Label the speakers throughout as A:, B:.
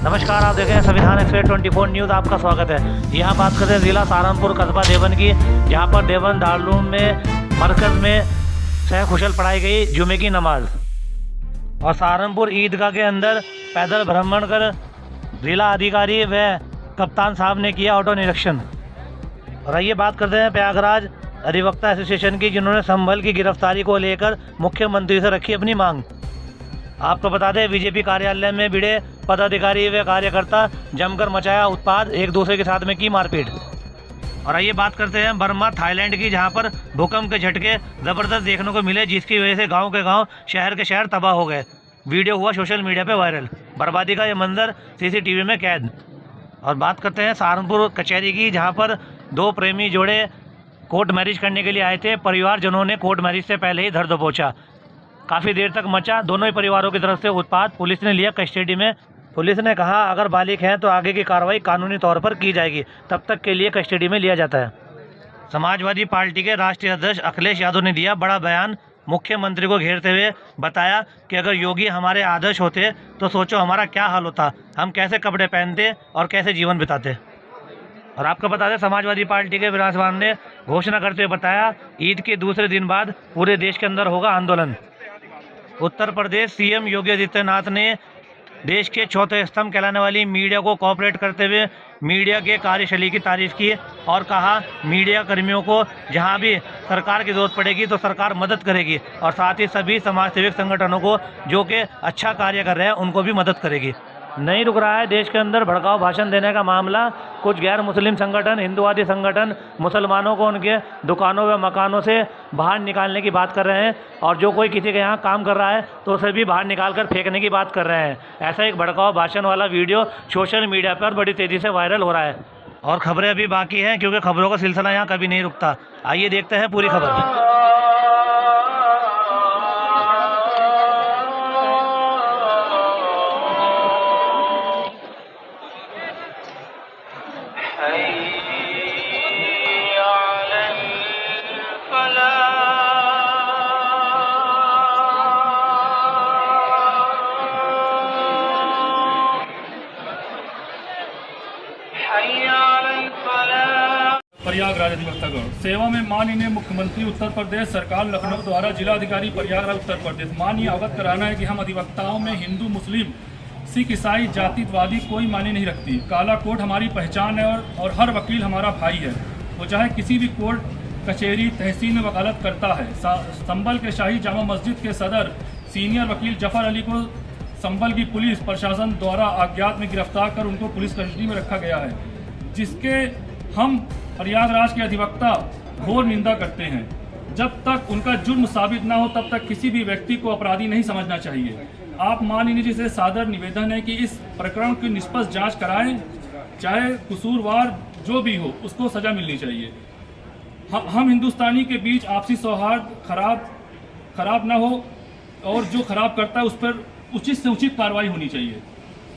A: नमस्कार, आप देख रहे हैं संविधान एक्सप्रेस 24 न्यूज़। आपका स्वागत है। यहाँ बात करते हैं ज़िला सहारनपुर कस्बा देवन की, जहाँ पर देवन दारुल में मरकज़ में सहकुशल पढ़ाई गई जुमे की नमाज। और सहारनपुर ईदगाह के अंदर पैदल भ्रमण कर जिला अधिकारी व कप्तान साहब ने किया ऑटो निरीक्षण। और आइए बात करते हैं प्रयागराज अधिवक्ता एसोसिएशन की, जिन्होंने संभल की गिरफ्तारी को लेकर मुख्यमंत्री से रखी अपनी मांग। आपको बता दें, बीजेपी कार्यालय में भिड़े पदाधिकारी व कार्यकर्ता जमकर मचाया उत्पात, एक दूसरे के साथ में की मारपीट। और आइए बात करते हैं बर्मा थाईलैंड की, जहां पर भूकंप के झटके ज़बरदस्त देखने को मिले, जिसकी वजह से गांव के गांव, शहर के शहर तबाह हो गए। वीडियो हुआ सोशल मीडिया पर वायरल, बर्बादी का ये मंजर CCTV में कैद। और बात करते हैं सहारनपुर कचहरी की, जहाँ पर दो प्रेमी जोड़े कोर्ट मैरिज करने के लिए आए थे। परिवारजनों ने कोर्ट मैरिज से पहले ही धर दबोचा, काफ़ी देर तक मचा दोनों ही परिवारों की तरफ से उत्पात। पुलिस ने लिया कस्टडी में। पुलिस ने कहा अगर बालिग हैं तो आगे की कार्रवाई कानूनी तौर पर की जाएगी, तब तक के लिए कस्टडी में लिया जाता है। समाजवादी पार्टी के राष्ट्रीय अध्यक्ष अखिलेश यादव ने दिया बड़ा बयान, मुख्यमंत्री को घेरते हुए बताया कि अगर योगी हमारे आदर्श होते तो सोचो हमारा क्या हाल होता, हम कैसे कपड़े पहनते और कैसे जीवन बिताते। और आपको बता दें, समाजवादी पार्टी के विराज पासवान ने घोषणा करते हुए बताया ईद के दूसरे दिन बाद पूरे देश के अंदर होगा आंदोलन। उत्तर प्रदेश CM योगी आदित्यनाथ ने देश के चौथे स्तंभ कहलाने वाली मीडिया को कोऑपरेट करते हुए मीडिया के कार्यशैली की तारीफ की और कहा मीडिया कर्मियों को जहां भी सरकार की जरूरत पड़ेगी तो सरकार मदद करेगी, और साथ ही सभी समाज सेवक संगठनों को जो कि अच्छा कार्य कर रहे हैं उनको भी मदद करेगी। नहीं रुक रहा है देश के अंदर भड़काऊ भाषण देने का मामला। कुछ गैर मुस्लिम संगठन, हिंदुवादी संगठन मुसलमानों को उनके दुकानों व मकानों से बाहर निकालने की बात कर रहे हैं, और जो कोई किसी के यहाँ काम कर रहा है तो उसे भी बाहर निकाल कर फेंकने की बात कर रहे हैं। ऐसा एक भड़काऊ भाषण वाला वीडियो सोशल मीडिया पर बड़ी तेज़ी से वायरल हो रहा है। और खबरें अभी बाकी हैं, क्योंकि खबरों का सिलसिला यहाँ कभी नहीं रुकता। आइए देखते हैं पूरी खबर।
B: प्रयागराज अधिवक्तागण सेवा में माननीय मुख्यमंत्री उत्तर प्रदेश सरकार लखनऊ द्वारा जिलाधिकारी प्रयागराज उत्तर प्रदेश माननीय अवगत कराना है कि हम अधिवक्ताओं में हिंदू, मुस्लिम, सिख, ईसाई, जातिवादी कोई मायने नहीं रखती। काला कोट हमारी पहचान है और हर वकील हमारा भाई है। वो चाहे किसी भी कोर्ट, कचहरी, तहसील में वकालत करता है। संभल के शाही जामा मस्जिद के सदर सीनियर वकील जफर अली को संभल की पुलिस प्रशासन द्वारा अज्ञात में गिरफ्तार कर उनको पुलिस कस्टडी में रखा गया है, जिसके हम प्रयागराज के अधिवक्ता घोर निंदा करते हैं। जब तक उनका जुर्म साबित ना हो तब तक किसी भी व्यक्ति को अपराधी नहीं समझना चाहिए। आप माननीय जी से सादर निवेदन है कि इस प्रकरण की निष्पक्ष जांच कराएं, चाहे कसूरवार जो भी हो उसको सजा मिलनी चाहिए। हम हिंदुस्तानी के बीच आपसी सौहार्द खराब ना हो, और जो खराब करता है उस पर उचित से उचित कार्रवाई होनी चाहिए।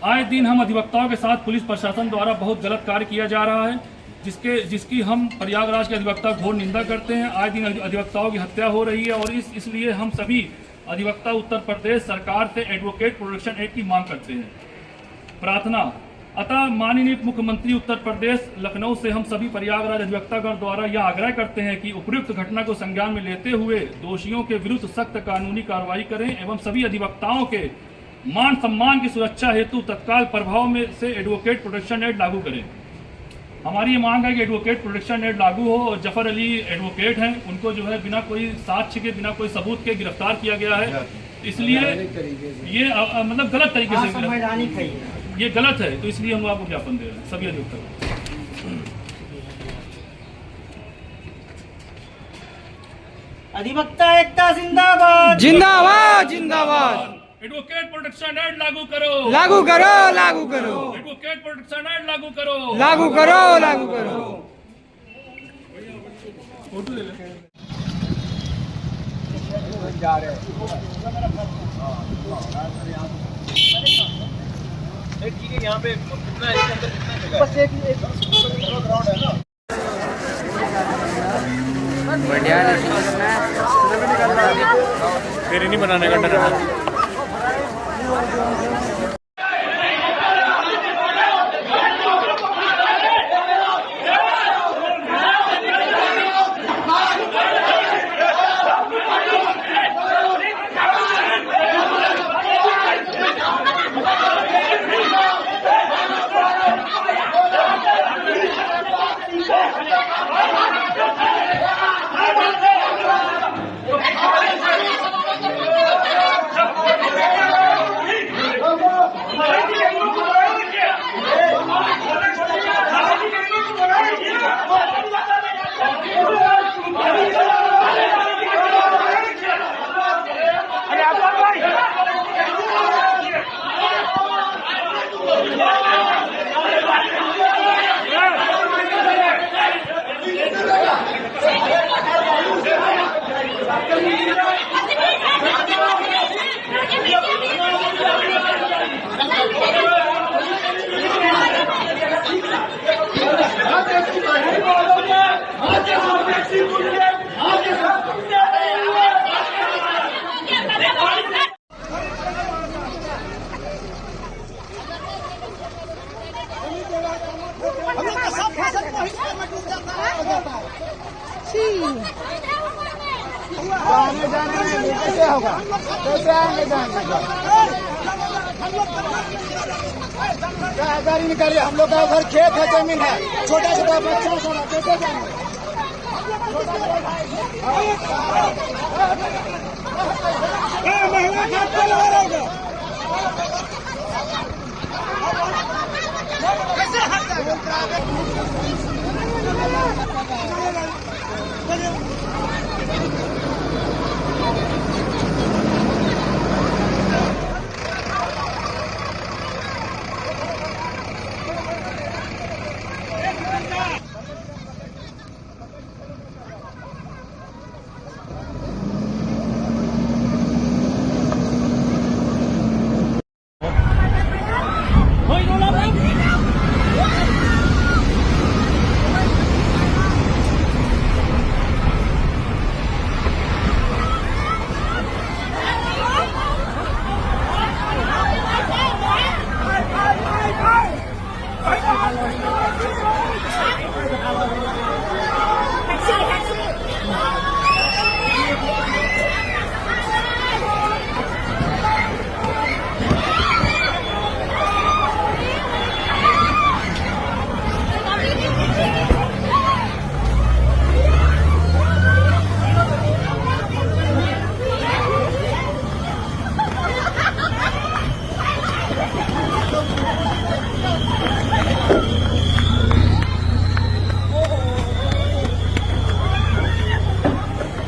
B: आए दिन हम अधिवक्ताओं के साथ पुलिस प्रशासन द्वारा बहुत गलत कार्य किया जा रहा है, जिसकी हम प्रयागराज के अधिवक्ता घोर निंदा करते हैं। आए दिन अधिवक्ताओं की हत्या हो रही है, और इसलिए हम सभी अधिवक्ता उत्तर प्रदेश सरकार से एडवोकेट प्रोटेक्शन एक्ट की मांग करते हैं। प्रार्थना अतः माननीय मुख्यमंत्री उत्तर प्रदेश लखनऊ से हम सभी प्रयागराज अधिवक्तागण द्वारा यह आग्रह करते हैं कि उपयुक्त घटना को संज्ञान में लेते हुए दोषियों के विरुद्ध सख्त कानूनी कार्रवाई करें, एवं सभी अधिवक्ताओं के मान सम्मान की सुरक्षा हेतु तत्काल प्रभाव में से एडवोकेट प्रोटेक्शन एक्ट लागू करें। हमारी ये मांग है कि एडवोकेट प्रोटेक्शन एक्ट लागू हो। और जफर अली एडवोकेट हैं, उनको जो है बिना कोई साक्ष्य के, बिना कोई सबूत के गिरफ्तार किया गया है, इसलिए ये मतलब गलत तरीके से ये गलत है, तो इसलिए हम आपको ज्ञापन दे रहे हैं सभी अधिवक्ता।
C: अधिवक्ता एकता जिंदाबाद
D: जिंदाबाद जिंदाबाद।
B: एडवोकेट प्रोटेक्शन एक्ट लागू करो,
D: लागू करो, लागू करो।
B: एडवोकेट प्रोटेक्शन एक्ट लागू करो,
D: लागू करो, लागू करो।
B: फोटो ले ले।
E: ठीक है, यहाँ पे कितना है, इसके अंदर कितना बस एक ग्राउंड है ना।
D: बढ़िया
B: फिर नहीं बनाने का डर है।
E: कैसे होगा? कैसे आएंगे जाएंगे? गाड़ी निकालिए, हम लोग का घर खेत है, जमीन है, छोटा छोटा बच्चा सब है, कैसे जाएंगे? महंगा खाद का लगा रहेगा।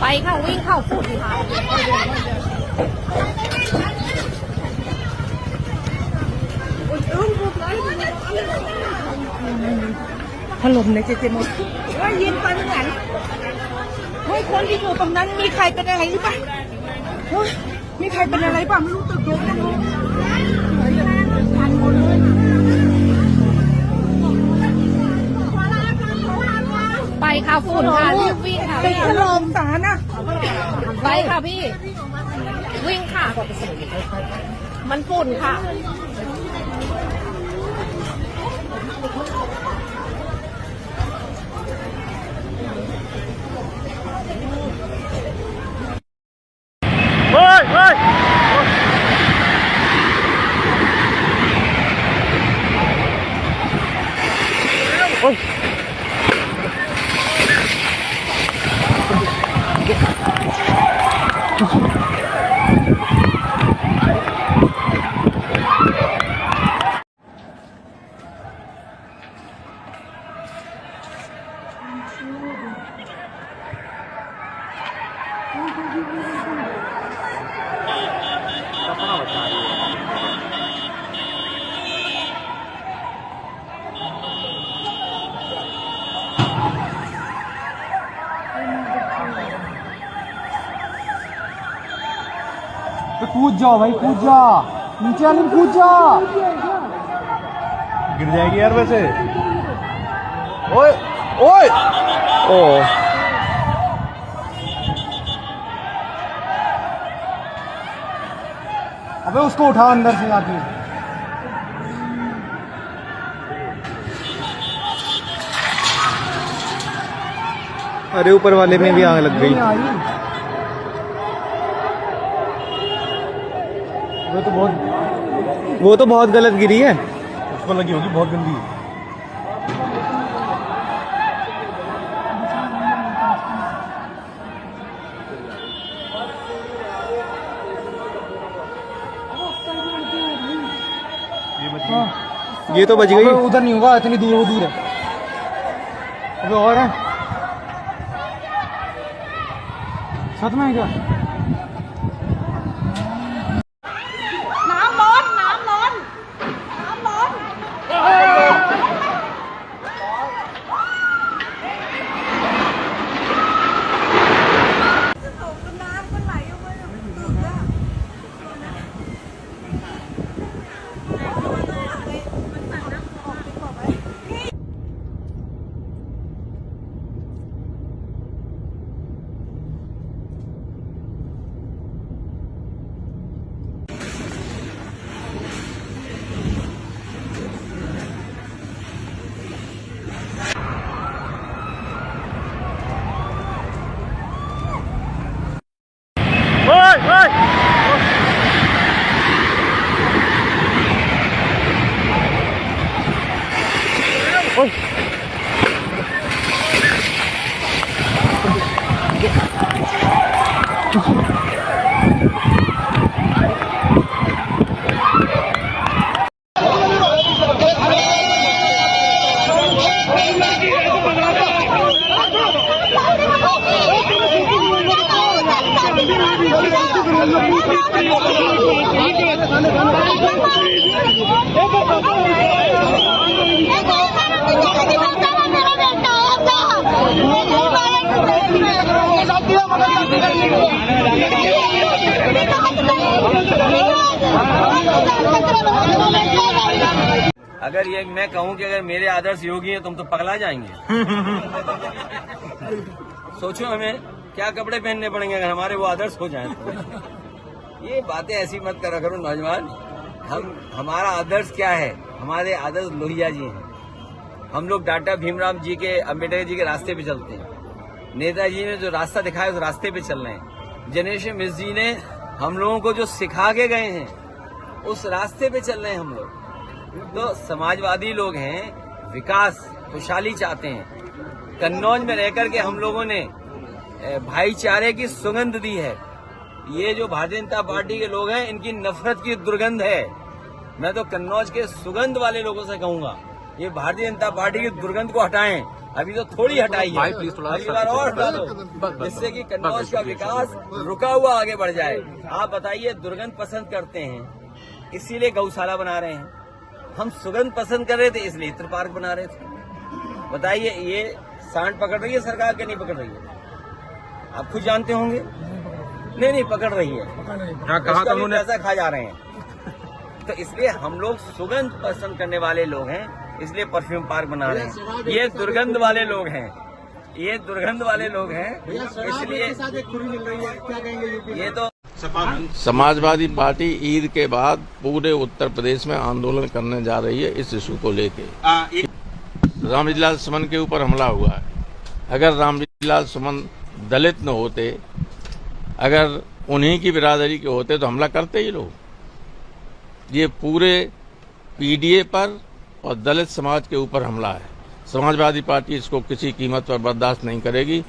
F: ไปค่ะวิ่งเข้าฝุ่นค่ะถล่มในเจเจมดว่ายินไปเหมือนกันเฮ้ยคนที่อยู่ตรงนั้นมีใครเป็นอะไรหรือเปล่าเฮ้ยมีใครเป็นอะไรเปล่าไม่รู้ตึกล้มนะไปค่ะฝุ่นค่ะรีบวิ่งค่ะตึกถล่มสารนะไปค่ะพี่วิ่งค่ะมันฝุ่นค่ะ
A: Ôi, ôi. Ôi.
E: तो कूद जाओ भाई, कूद जा नीचे, आने कूद जा, गिर जाएगी यार वैसे। ओए ओए ओ अबे उसको उठा अंदर से जाके।
G: अरे ऊपर वाले में भी आग लग गई। वो तो बहुत गलत गिरी है,
E: उस पर लगी होगी, बहुत गंदी है।
G: ये तो बच गई।
E: उधर नहीं होगा, इतनी दूर, वो दूर है। अबे और है, छत में है क्या?
H: अगर ये मैं कहूं कि अगर मेरे आदर्श योगी हैं तुम तो पगला जाएंगे। सोचो हमें क्या कपड़े पहनने पड़ेंगे अगर हमारे वो आदर्श हो जाएं तो। ये बातें ऐसी मत करा करो नौजवान। हमारा आदर्श क्या है? हमारे आदर्श लोहिया जी हैं। हम लोग डॉक्टर भीमराव जी के, अम्बेडकर जी के रास्ते पे चलते हैं। नेताजी ने जो रास्ता दिखाया उस रास्ते पे चल रहे हैं। जनरेशन मिस जी ने हम लोगों को जो सिखा के गए हैं उस रास्ते पे चल रहे हैं हम लोग। तो समाजवादी लोग हैं, विकास खुशहाली चाहते हैं। कन्नौज में रहकर के हम लोगों ने भाईचारे की सुगंध दी है। ये जो भारतीय जनता पार्टी के लोग हैं इनकी नफरत की दुर्गंध है। मैं तो कन्नौज के सुगंध वाले लोगों से कहूंगा ये भारतीय जनता पार्टी की दुर्गंध को हटाएं। अभी तो थोड़ी हटाई है, अगली बार और हटा दो, जिससे कि कन्नौज का विकास रुका हुआ आगे बढ़ जाए। आप बताइए, दुर्गंध पसंद करते हैं इसीलिए गौशाला बना रहे हैं। हम सुगंध पसंद कर रहे थे इसलिए इत्र पार्क बना रहे थे। बताइए, ये सांड पकड़ रही है सरकार के नहीं पकड़ रही है? आप खुद जानते होंगे। नहीं पकड़ रही है, कहा उन्होंने पैसा खा जा रहे हैं। तो इसलिए हम लोग सुगंध पसंद करने वाले लोग हैं, इसलिए परफ्यूम पार्क बना रहे हैं। ये दुर्गंध वाले लोग हैं, ये दुर्गंध वाले लोग हैं, इसलिए ये तो
I: समाजवादी पार्टी ईद के बाद पूरे उत्तर प्रदेश में आंदोलन करने जा रही है इस इशू को लेके। रामविलास सुमन के ऊपर हमला हुआ है। अगर रामविलास सुमन दलित न होते, अगर उन्हीं की बिरादरी के होते तो हमला करते ही लोग। ये पूरे पीडीए पर और दलित समाज के ऊपर हमला है। समाजवादी पार्टी इसको किसी कीमत पर बर्दाश्त नहीं करेगी।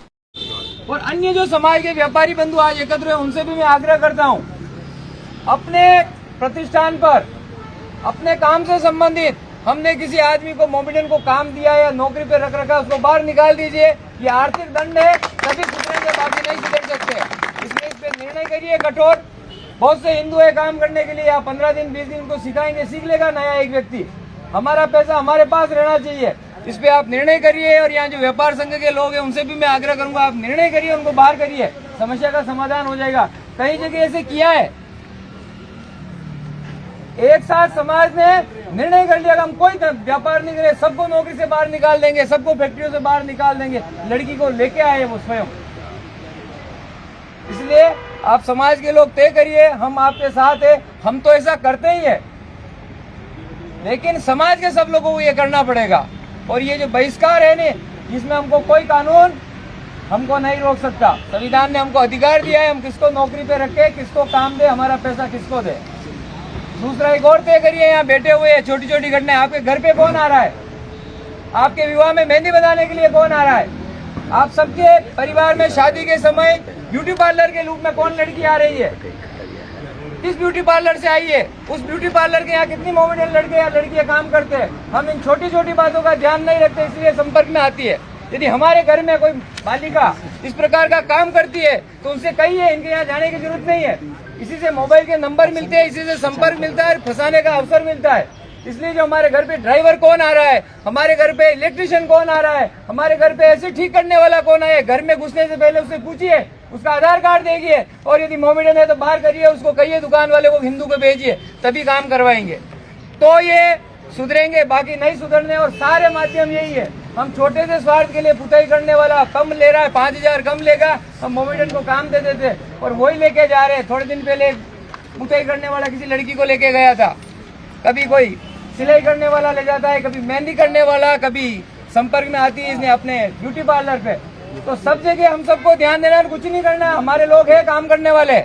D: और अन्य जो समाज के व्यापारी बंधु आज एकत्र हैं उनसे भी मैं आग्रह करता हूं, अपने प्रतिष्ठान पर अपने काम से संबंधित हमने किसी आदमी को, मोमिडन को काम दिया या नौकरी पे रख रखा, उसको बाहर निकाल दीजिए। ये आर्थिक दंड है, तभी सुधरेंगे, बाकी नहीं सुधर सकते। इसलिए इस पे निर्णय करिए कठोर। बहुत से हिंदू है काम करने के लिए, या 15 दिन 20 दिन उनको सिखाएंगे, सीख लेगा नया एक व्यक्ति। हमारा पैसा हमारे पास रहना चाहिए, इस पे आप निर्णय करिए। और यहाँ जो व्यापार संघ के लोग हैं उनसे भी मैं आग्रह करूंगा, आप निर्णय करिए, उनको बाहर करिए, समस्या का समाधान हो जाएगा। कई जगह ऐसे किया है, एक साथ समाज ने निर्णय कर लिया कि हम कोई व्यापार नहीं करें, सबको नौकरी से बाहर निकाल देंगे, सबको फैक्ट्रियों से बाहर निकाल देंगे। लड़की को लेके आए वो स्वयं। इसलिए आप समाज के लोग तय करिए, हम आपके साथ है। हम तो ऐसा करते ही है, लेकिन समाज के सब लोगों को ये करना पड़ेगा। और ये जो बहिष्कार है ने, इसमें हमको कोई कानून हमको नहीं रोक सकता। संविधान ने हमको अधिकार दिया है, हम किसको नौकरी पे रखे, किसको काम दे, हमारा पैसा किसको दे। दूसरा एक और तय करिए, यहाँ बैठे हुए छोटी छोटी घटनाएं, आपके घर पे कौन आ रहा है, आपके विवाह में मेहंदी बनाने के लिए कौन आ रहा है, आप सबके परिवार में शादी के समय ब्यूटी पार्लर के रूप में कौन लड़की आ रही है, किस ब्यूटी पार्लर से आई है, उस ब्यूटी पार्लर के यहाँ कितनी मोमेडन लड़के या लड़कियां काम करते हैं। हम इन छोटी छोटी बातों का ध्यान नहीं रखते, इसलिए संपर्क में आती है। यदि हमारे घर में कोई बालिका इस प्रकार का काम करती है तो उनसे कहिए, इनके यहाँ जाने की जरूरत नहीं है। इसी से मोबाइल के नंबर मिलते हैं, इसी से संपर्क मिलता है, फंसाने का अवसर मिलता है। इसलिए जो हमारे घर पे ड्राइवर कौन आ रहा है, हमारे घर पे इलेक्ट्रिशियन कौन आ रहा है, हमारे घर पे ऐसे ठीक करने वाला कौन आया, घर में घुसने से पहले उससे पूछिए, उसका आधार कार्ड देखिए। और यदि मोमेडन है तो बाहर करिए, उसको कहिए दुकान वाले को हिंदू को भेजिए, तभी काम करवाएंगे। तो ये सुधरेंगे, बाकी नहीं सुधरने। और सारे माध्यम यही है, हम छोटे से स्वार्थ के लिए पुताई करने वाला कम ले रहा है, 5000 कम लेगा, हम मोमेडन को काम दे देते और वही लेके जा रहे हैं। थोड़े दिन पहले पुताई करने वाला किसी लड़की को लेके गया था, कभी कोई सिलाई करने वाला ले जाता है, कभी मेहंदी करने वाला, कभी संपर्क में आती है इसने अपने ब्यूटी पार्लर पे। तो सब जगह हम सबको ध्यान देना, कुछ नहीं करना। हमारे लोग हैं काम करने वाले,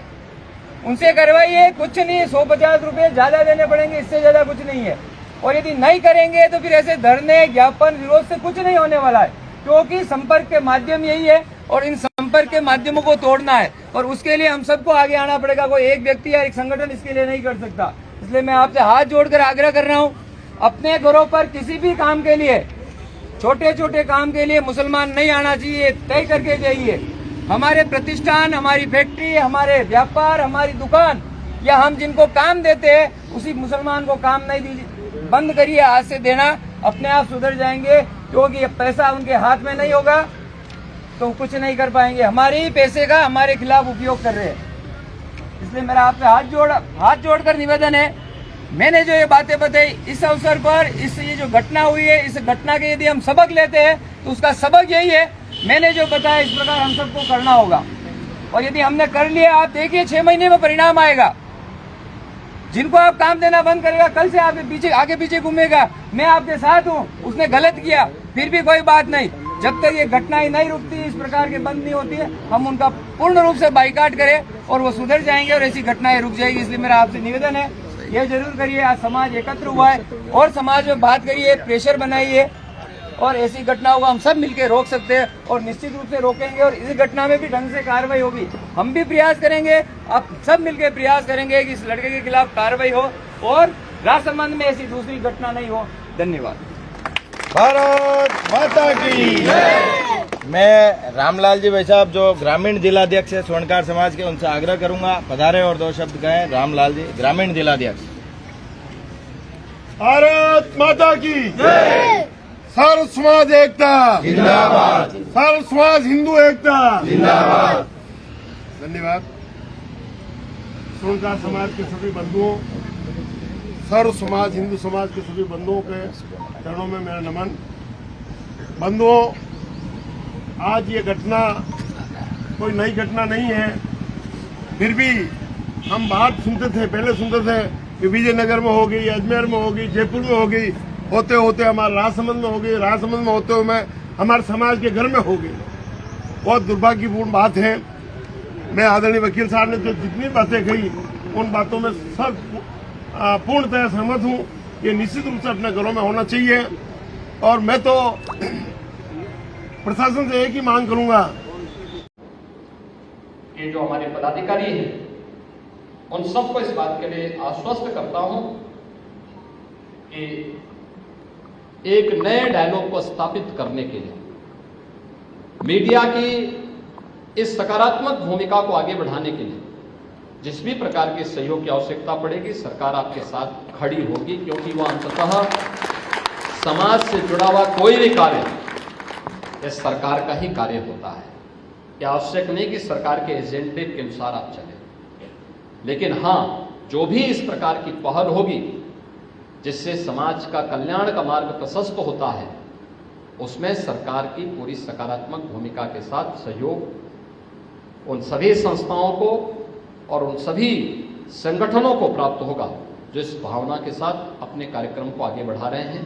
D: उनसे करवाइए, कुछ नहीं, 150 रुपए ज्यादा देने पड़ेंगे, इससे ज्यादा कुछ नहीं है। और यदि नहीं करेंगे तो फिर ऐसे धरने, ज्ञापन, विरोध से कुछ नहीं होने वाला है, क्योंकि संपर्क के माध्यम यही है और इन संपर्क के माध्यमों को तोड़ना है। और उसके लिए हम सबको आगे आना पड़ेगा, कोई एक व्यक्ति या एक संगठन इसके लिए नहीं कर सकता। इसलिए मैं आपसे हाथ जोड़कर आग्रह कर रहा हूँ, अपने घरों पर किसी भी काम के लिए, छोटे छोटे काम के लिए मुसलमान नहीं आना चाहिए, तय करके जाइए। हमारे प्रतिष्ठान, हमारी फैक्ट्री, हमारे व्यापार, हमारी दुकान या हम जिनको काम देते हैं उसी मुसलमान को काम नहीं दीजिए, बंद करिए आज से देना, अपने आप सुधर जाएंगे। क्योंकि पैसा उनके हाथ में नहीं होगा तो कुछ नहीं कर पाएंगे। हमारे ही पैसे का हमारे खिलाफ उपयोग कर रहे हैं। इसलिए मेरा आपसे हाथ जोड़कर निवेदन है, मैंने जो ये बातें बताई इस अवसर पर, इस ये जो घटना हुई है, इस घटना के यदि हम सबक लेते हैं तो उसका सबक यही है, मैंने जो बताया इस प्रकार हम सबको करना होगा। और यदि हमने कर लिया, आप देखिए 6 महीने में परिणाम आएगा। जिनको आप काम देना बंद करेगा, कल से आपके आगे पीछे घूमेगा, मैं आपके साथ हूँ, उसने गलत किया फिर भी कोई बात नहीं। जब तक ये घटनाएं नहीं रुकती, इस प्रकार के बंद नहीं होती है, हम उनका पूर्ण रूप से बाइकाट करें और वो सुधर जाएंगे और ऐसी घटनाएं रुक जाएगी। इसलिए मेरा आपसे निवेदन है, ये जरूर करिए। आज समाज एकत्र हुआ है और समाज में बात करिए, प्रेशर बनाइए और ऐसी घटनाओं को हम सब मिलकर रोक सकते हैं और निश्चित रूप से रोकेंगे। और इस घटना में भी ढंग से कार्रवाई होगी, हम भी प्रयास करेंगे, आप सब मिलकर प्रयास करेंगे कि इस लड़के के खिलाफ कार्रवाई हो और राजसमंद में ऐसी दूसरी घटना नहीं हो। धन्यवाद।
E: भारत माता की। मैं रामलाल जी भाई साहब जो ग्रामीण जिलाध्यक्ष है स्वर्णकार समाज के, उनसे आग्रह करूंगा पधारे और 2 शब्द कहें। रामलाल जी, ग्रामीण जिलाध्यक्ष।
J: भारत माता की जय। सर्व समाज एकता जिंदाबाद। सर्व समाज हिंदू एकता जिंदाबाद। धन्यवाद। स्वर्णकार समाज के सभी बंधुओं, सर्व समाज हिंदू समाज के सभी बंधुओं के चरणों में मेरा नमन। बंधुओं, आज ये घटना कोई नई घटना नहीं है, फिर भी हम बात सुनते थे, पहले सुनते थे कि विजयनगर में हो गई, अजमेर में हो गई, जयपुर में हो गई, होते होते हमारे राजसमंद में हो गई, राजसमंद में होते हुए हमारे समाज के घर में हो गई। बहुत दुर्भाग्यपूर्ण बात है। मैं आदरणीय वकील साहब ने जो जितनी बातें कही उन बातों में सब पूर्णतः सहमत हूं। ये निश्चित रूप से अपने घरों में होना चाहिए और मैं तो प्रशासन से एक ही मांग करूंगा
K: कि जो हमारे पदाधिकारी हैं उन सबको इस बात के लिए आश्वस्त करता हूं कि एक नए डायलॉग को स्थापित करने के लिए मीडिया की इस सकारात्मक भूमिका को आगे बढ़ाने के लिए जिस भी प्रकार के सहयोग की आवश्यकता पड़ेगी, सरकार आपके साथ खड़ी होगी। क्योंकि वह अंततः समाज से जुड़ा हुआ कोई भी कार्य यह सरकार का ही कार्य होता है। यह आवश्यक नहीं कि सरकार के एजेंडे के अनुसार आप चलें, लेकिन हाँ, जो भी इस प्रकार की पहल होगी जिससे समाज का कल्याण का मार्ग प्रशस्त होता है, उसमें सरकार की पूरी सकारात्मक भूमिका के साथ सहयोग उन सभी संस्थाओं को और उन सभी संगठनों को प्राप्त होगा जो इस भावना के साथ अपने कार्यक्रम को आगे बढ़ा रहे हैं।